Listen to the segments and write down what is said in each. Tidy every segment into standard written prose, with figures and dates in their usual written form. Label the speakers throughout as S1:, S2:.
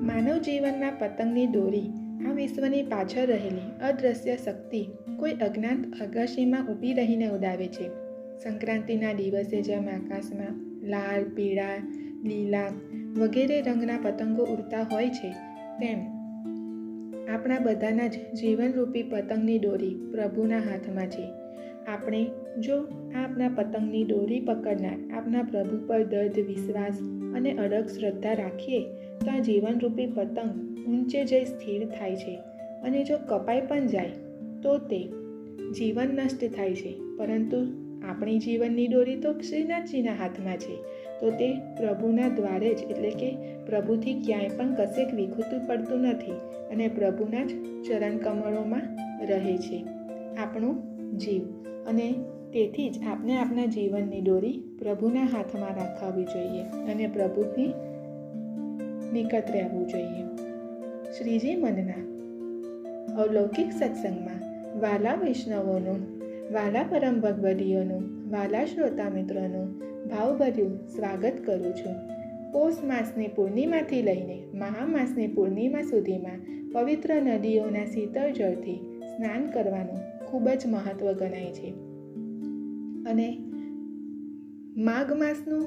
S1: માનવ જીવનના પતંગની દોરી આ વિશ્વની પાછળ રહેલી અદૃશ્ય શક્તિ કોઈ અજ્ઞાત આકાશીમાં ઊભી રહીને ઉડાવે છે. સંક્રાંતિના દિવસે જેમ આકાશમાં લાલ, પીળા, લીલા વગેરે રંગના પતંગો ઉડતા હોય છે, તેમ આપણા બધાના જ જીવનરૂપી પતંગની દોરી પ્રભુના હાથમાં છે. આપણે જો આપણા પતંગની દોરી પકડનાર આપણા પ્રભુ પર દૃઢ વિશ્વાસ અને અડગ શ્રદ્ધા રાખીએ તો આ જીવનરૂપી પતંગ ઊંચે જઈ સ્થિર થાય છે. અને જો કપાઈ પણ જાય તો તે જીવન નષ્ટ થાય છે, પરંતુ આપણી જીવનની દોરી તો શ્રીનાથજીના હાથમાં છે, તો તે પ્રભુના દ્વારે જ એટલે કે પ્રભુથી ક્યાંય પણ કશેક વિખૂટું પડતું નથી અને પ્રભુના જ ચરણ કમળોમાં રહે છે આપણું જીવ. અને તેથી જ આપણે આપણા જીવનની દોરી પ્રભુના હાથમાં રાખવી જોઈએ અને પ્રભુની નિકટ રહેવું જોઈએ. શ્રીજી મનના અલૌકિક સત્સંગમાં વાલા વૈષ્ણવોનું, વાલા પરમ ભગવદીઓનું, વાલા શ્રોતા મિત્રોનું ભાવભર્યું સ્વાગત કરું છું. પોષ માસની પૂર્ણિમાથી લઈને મહામાસની પૂર્ણિમા સુધીમાં પવિત્ર નદીઓના શીતળ જળથી સ્નાન કરવાનું ખૂબ જ મહત્વ ગણાય છે. અને માઘ માસનું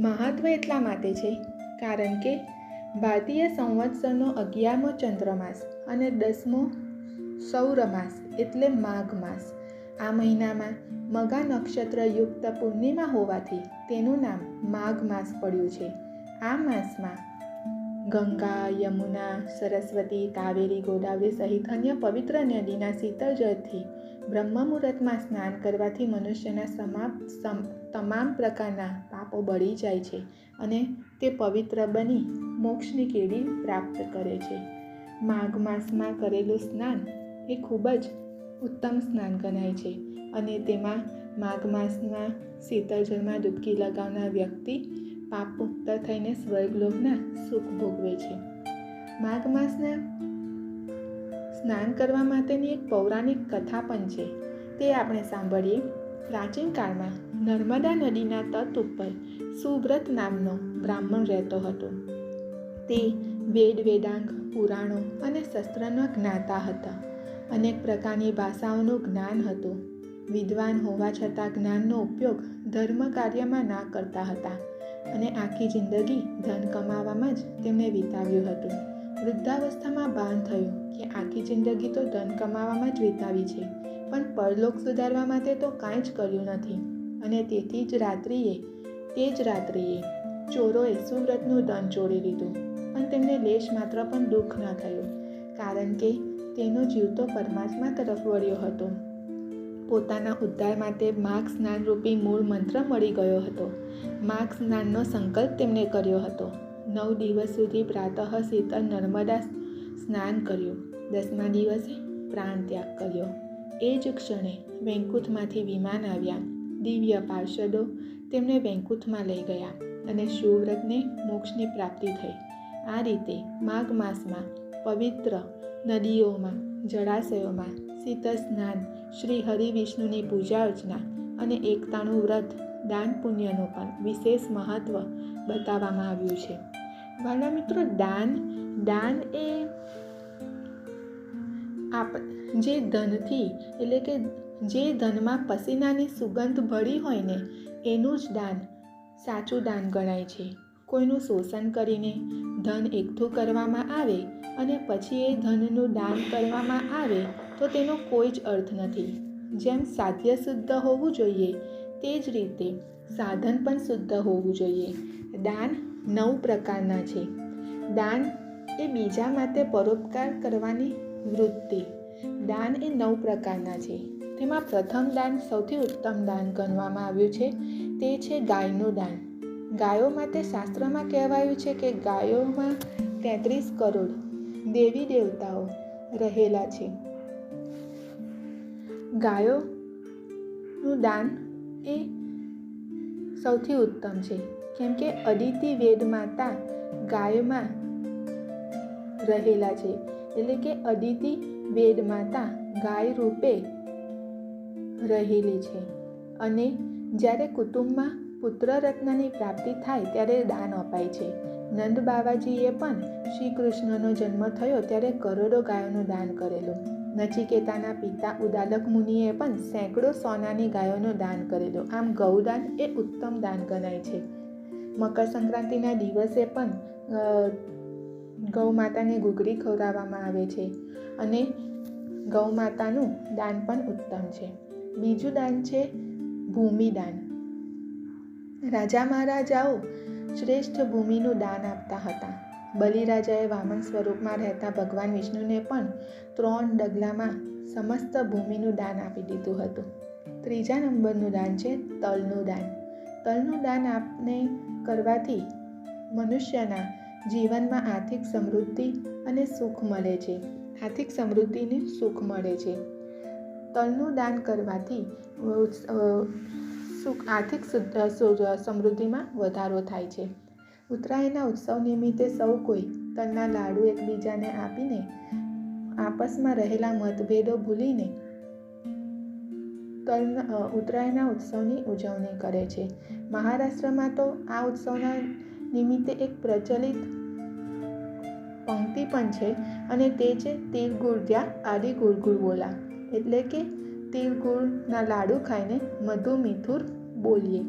S1: મહત્વ એટલા માટે છે કારણ કે ભારતીય સંવત્સરનો 11મો ચંદ્રમાસ અને 10મો સૌરમાસ એટલે માઘ માસ. આ મહિનામાં મઘા નક્ષત્ર યુક્ત પૂર્ણિમા હોવાથી તેનું નામ માઘ માસ પડ્યું છે. આ માસમાં ગંગા, યમુના, સરસ્વતી, કાવેરી, ગોદાવરી સહિત અન્ય પવિત્ર નદીના શીતળ જળથી બ્રહ્મ મુહૂર્તમાં સ્નાન કરવાથી મનુષ્યના તમામ પ્રકારના પાપો બળી જાય છે અને તે પવિત્ર બની મોક્ષની કેડી પ્રાપ્ત કરે છે. માઘ માસમાં કરેલું સ્નાન એ ખૂબ જ ઉત્તમ સ્નાન ગણાય છે અને તેમાં માઘ માસમાં શીતળ જળમાં ડૂબકી લગાવનાર વ્યક્તિ પાપ મુક્ત થઈને સ્વર્ગલોકના સુખ ભોગવે છે. માઘ માસના સ્નાન કરવા માટેની એક પૌરાણિક કથા પણ છે, તે આપણે સાંભળીએ. પ્રાચીન કાળમાં નર્મદા નદીના તટ ઉપર સુવ્રત નામનો બ્રાહ્મણ રહેતો હતો. તે વેદ, વેદાંગ, પુરાણો અને શસ્ત્રના જ્ઞાતા હતા. અનેક પ્રકારની ભાષાઓનું જ્ઞાન હતું. વિદ્વાન હોવા છતાં જ્ઞાનનો ઉપયોગ ધર્મ કાર્યમાં ના કરતા હતા અને આખી જિંદગી ધન કમાવામાં જ તેમણે વિતાવ્યું હતું. વૃદ્ધાવસ્થામાં ભાન થયું કે આખી જિંદગી તો ધન કમાવામાં જ વિતાવી છે, પણ પરલોક સુધારવા માટે તો કાંઈ જ કર્યું નથી. અને તેથી જ તે જ રાત્રિએ ચોરોએ સુવ્રતનું ધન ચોરી લીધું, પણ તેમને લેશ માત્ર પણ દુઃખ ન થયું, કારણ કે તેનો જીવ તો પરમાત્મા તરફ વળ્યો હતો. પોતાના ઉદ્ધાર માટે માઘ સ્નાન રૂપી મૂળ મંત્ર મળી ગયો હતો. માઘ સ્નાનનો સંકલ્પ તેમણે કર્યો હતો. 9 દિવસ સુધી પ્રાતઃ શીતળ નર્મદા સ્નાન કર્યું. 10મા દિવસે પ્રાણ ત્યાગ કર્યો. એ જ ક્ષણે વૈકુંઠમાંથી વિમાન આવ્યા. દિવ્ય પાર્ષદો તેમને વૈકુંઠમાં લઈ ગયા અને સુવ્રતને મોક્ષની પ્રાપ્તિ થઈ. આ રીતે માઘ માસમાં પવિત્ર નદીઓમાં, જળાશયોમાં શીતળ સ્નાન, શ્રી હરિ વિષ્ણુની પૂજા અર્ચના અને એકતાણું વ્રત, દાન પુણ્યનું પણ વિશેષ મહત્વ બતાવવામાં આવ્યું છે. વાલા મિત્રો, દાન એ જે ધનથી એટલે કે જે ધનમાં પસીનાની સુગંધ ભળી હોય ને એનું જ દાન સાચું દાન ગણાય છે. કોઈનું શોષણ કરીને ધન એકઠું કરવામાં આવે અને પછી એ ધનનું દાન કરવામાં આવે તો તેનો કોઈ જ અર્થ નથી. જેમ સાધ્ય શુદ્ધ હોવું જોઈએ તે જ રીતે સાધન પણ શુદ્ધ હોવું જોઈએ. દાન 9 પ્રકારના છે. દાન એ બીજા માટે પરોપકાર કરવાની વૃત્તિ. દાન એ 9 પ્રકારના છે. તેમાં પ્રથમ દાન સૌથી ઉત્તમ દાન ગણવામાં આવ્યું છે, તે છે ગાયનું દાન. ગાયો માટે શાસ્ત્રમાં કહેવાયું છે કે ગાયોમાં 33 કરોડ દેવી દેવતાઓ રહેલા છે. ગાયોનું દાન એ સૌથી ઉત્તમ છે, કેમ કે અદિતિ વેદ માતા ગાયમાં રહેલા છે. એટલે કે અદિતિ વેદ માતા ગાય રૂપે રહેલી છે. અને જ્યારે કુટુંબમાં પુત્ર રત્નની પ્રાપ્તિ થાય ત્યારે દાન અપાય છે. નંદ બાવાજીએ પણ શ્રી કૃષ્ણનો જન્મ થયો ત્યારે કરોડો ગાયોનું દાન કરેલું. નચિકેતાના પિતા ઉદાલક મુનિએ પણ સેંકડો સોનાની ગાયોનું દાન કરેલું. આમ ગૌદાન એ ઉત્તમ દાન ગણાય છે. મકર સંક્રાંતિના દિવસે પણ ગૌ માતાને ઘૂઘરી ખવડાવવામાં આવે છે અને ગૌ માતાનું દાન પણ ઉત્તમ છે. બીજું દાન છે ભૂમિદાન. રાજા મહારાજાઓ શ્રેષ્ઠ ભૂમિનું દાન આપતા હતા. બલિરાજાએ વામન સ્વરૂપમાં રહેતા ભગવાન વિષ્ણુને પણ 3 ડગલામાં સમસ્ત ભૂમિનું દાન આપી દીધું હતું. ત્રીજા નંબરનું દાન છે તલનું દાન. તલનું દાન આપને કરવાથી મનુષ્યના જીવનમાં આર્થિક સમૃદ્ધિ અને સુખ મળે છે. આર્થિક સમૃદ્ધિને સુખ મળે છે. તલનું દાન કરવાથી આર્થિક સમૃદ્ધિમાં વધારો થાય છે. ઉત્તરાયણના ઉત્સવ નિમિત્તે સૌ કોઈ તલના લાડુ એકબીજાને આપીને આપસમાં રહેલા મતભેદો ભૂલીને ઉત્તરાયણના ઉત્સવની ઉજવણી કરે છે. મહારાષ્ટ્રમાં તો આ ઉત્સવના નિમિત્તે એક પ્રચલિત પંક્તિ પણ છે અને તે છે તિલ ગુળ જ્યાં આદિ ગુળ ગુળ બોલા. એટલે કે તિલ ગુળના લાડુ ખાઈને મધુર મીઠુર બોલીએ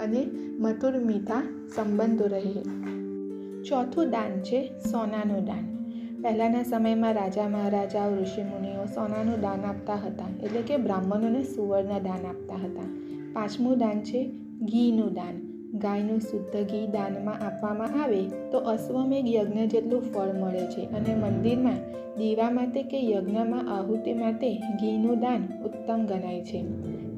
S1: અને મધુર મીઠા સંબંધો રહે. ચોથું દાન છે સોનાનું દાન. પહેલાંના સમયમાં રાજા મહારાજાઓ ઋષિમુનિઓ સોનાનું દાન આપતા હતા, એટલે કે બ્રાહ્મણોને સુવર્ણ દાન આપતા હતા. પાંચમું દાન છે ઘીનું દાન. ગાયનું શુદ્ધ ઘી દાનમાં આપવામાં આવે તો અશ્વમેઘ યજ્ઞ જેટલું ફળ મળે છે અને મંદિરમાં દીવા માટે કે યજ્ઞમાં આહુતિ માટે ઘીનું દાન ઉત્તમ ગણાય છે.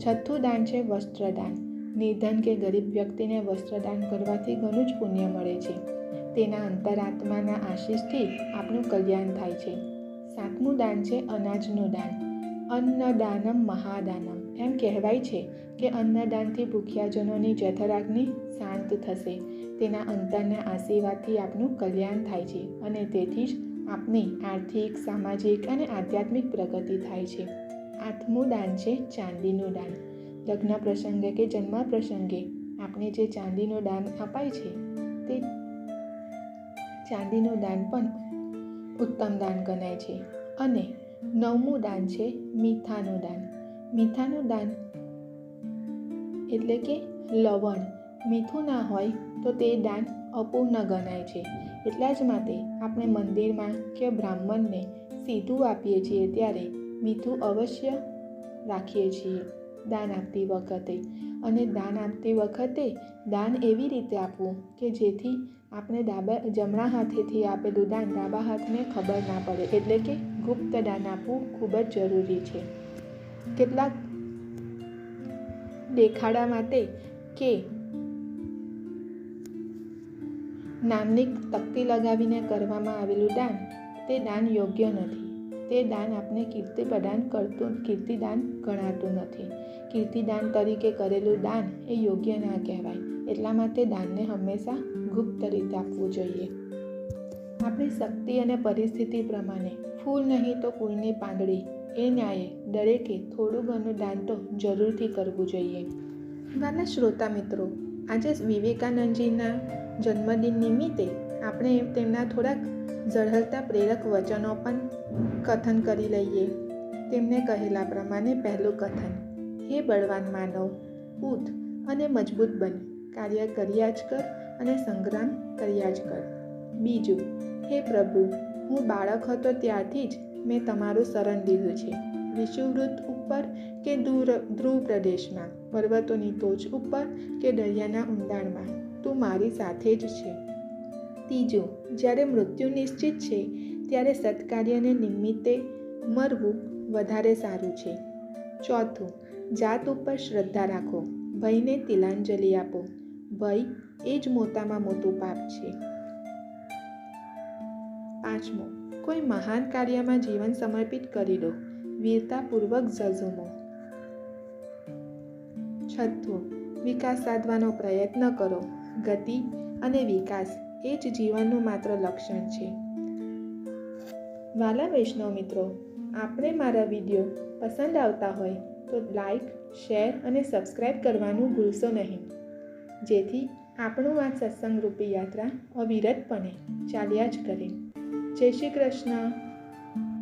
S1: છઠ્ઠું દાન છે વસ્ત્રદાન. નિર્ધન કે ગરીબ વ્યક્તિને વસ્ત્રદાન કરવાથી ઘણું જ પુણ્ય મળે છે. તેના અંતરાત્માના આશીષથી આપનું કલ્યાણ થાય છે. સાતમું દાન છે અનાજનું દાન. અન્નદાનમ મહાદાનમ. એમ કહેવાય છે કે અન્નદાનથી ભૂખ્યાજનોની જઠરાગ્નિ શાંત થશે. તેના અંતરના આશીર્વાદથી આપનું કલ્યાણ થાય છે અને તેથી જ આપની આર્થિક, સામાજિક અને આધ્યાત્મિક પ્રગતિ થાય છે. આઠમું દાન છે ચાંદીનું દાન. લગ્ન પ્રસંગે કે જન્મ પ્રસંગે આપણે જે ચાંદીનું દાન અપાય છે તે ચાંદીનું દાન પણ ઉત્તમ દાન ગણાય છે. અને નવમું દાન છે મીઠાનું દાન. મીઠાનું દાન એટલે કે લવણ. મીઠું ના હોય તો તે દાન અપૂર્ણ ગણાય છે. એટલા જ માટે આપણે મંદિરમાં કે બ્રાહ્મણને સીધું આપીએ છીએ ત્યારે મીઠું અવશ્ય રાખીએ છીએ દાન આપતી વખતે. અને દાન આપતી વખતે દાન એવી રીતે આપવું કે જેથી આપણે જમણા હાથેથી આપેલું દાન ડાબા હાથને ખબર ના પડે, એટલે કે ગુપ્ત દાન આપવું ખૂબ જ જરૂરી છે. કેટલાક દેખાડા માટે કે નામની તકતી લગાવીને કરવામાં આવેલું દાન તે દાન યોગ્ય નથી. તે દાન આપને કીર્તિદાન ગણાતું નથી. કીર્તિદાન તરીકે કરેલું દાન એ યોગ્ય ના કહેવાય. એટલા માટે દાનને હંમેશા ગુપ્ત રીતે આપવું જોઈએ. આપણી શક્તિ અને પરિસ્થિતિ પ્રમાણે ફૂલ નહીં તો ફૂલની પાંદડી એ ન્યાયે દરેકે થોડું ઘણું દાન તો જરૂરથી કરવું જોઈએ. વાલા શ્રોતા મિત્રો, આજે વિવેકાનંદજીના જન્મદિન નિમિત્તે આપણે તેમના થોડાક ઝળહળતા પ્રેરક વચનો પણ કથન કરી લઈએ. તેમને કહેલા પ્રમાણે પહેલું કથન: હે બળવાન માનવ, ઉઠ અને મજબૂત બન, કાર્ય કર્યા જ કર અને સંગ્રામ કર્યા જ કર. બીજું: હે પ્રભુ, હું બાળક હતો ત્યારથી જ મેં તમારું શરણ લીધું છે. વિષુવવૃત્ત ઉપર કે ધ્રુવ પ્રદેશમાં, પર્વતોની ટોચ ઉપર કે દરિયાના ઊંડાણમાં તું મારી સાથે જ છે. ત્રીજું: જ્યારે મૃત્યુ નિશ્ચિત છે ત્યારે સત્કાર્યને નિમિત્તે મરવું વધારે સારું છે. ચોથું: જાત ઉપર શ્રદ્ધા રાખો, ભયને તિલાંજલિ આપો. ભય એ જ મોટામાં મોટું પાપ છે. પાંચમું: કોઈ મહાન કાર્યમાં જીવન સમર્પિત કરી દો, વીરતાપૂર્વક ઝઝૂમો. છઠ્ઠું: વિકાસ સાધવાનો પ્રયત્ન કરો. ગતિ અને વિકાસ એ જ જીવનનું માત્ર લક્ષણ છે. વાલા વૈષ્ણવ મિત્રો, આપણે મારા વિડીયો પસંદ આવતા હોય તો લાઈક, શેર અને સબસ્ક્રાઈબ કરવાનું ભૂલશો નહીં. જેથી આપણું આ સત્સંગરૂપી યાત્રા અવિરતપણે ચાલ્યા જ કરે. જય શ્રી કૃષ્ણ.